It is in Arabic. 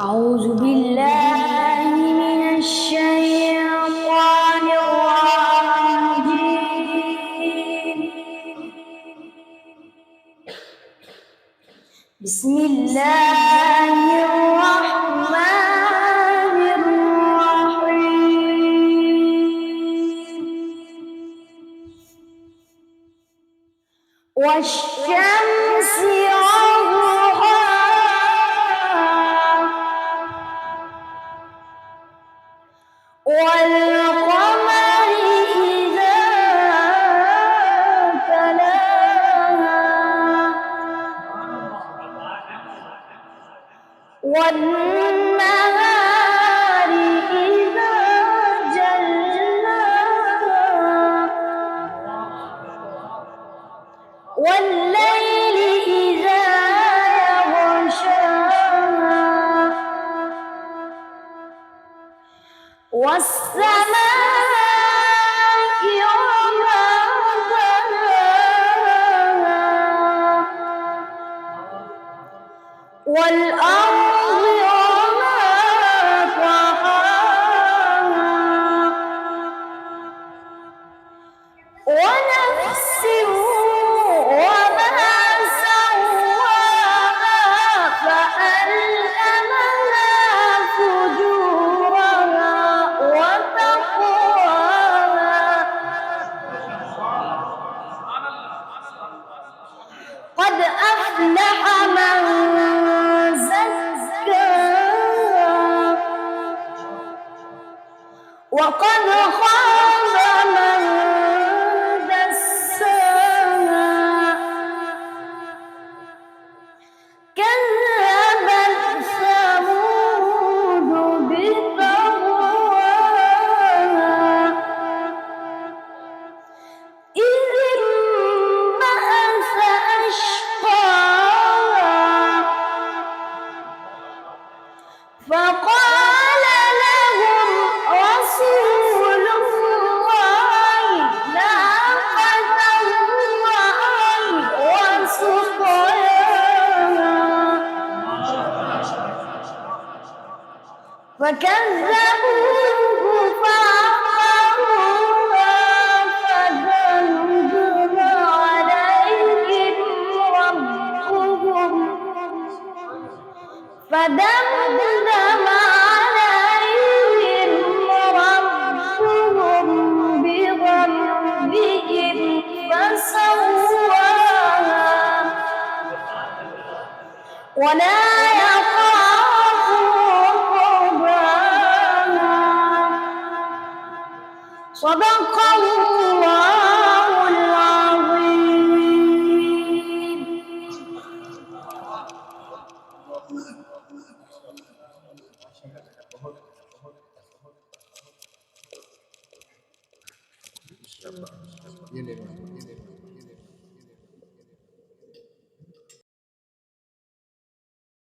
أعوذ بالله من الشيطان الرجيم. بسم الله الرحمن الرحيم. والشمس والقمر إذا تلاها والنهار إذا جلاها والليل إذا يغشاها والسماء وما بناها والأرض وما طحاها ونفس وما سواها فألهمها فجورها وتقواها قد أفلح من زكاها وقد خاب من دساها كذبت ثمود بطغواها إذ انبعث أشقاها فقال لهم رسول الله ناقة الله وسقياها فكذبوه فعقروها فدمدم عليهم ربهم بذنبهم فسواها ولا يخاف عقباها صدق الله العظيم. Viene,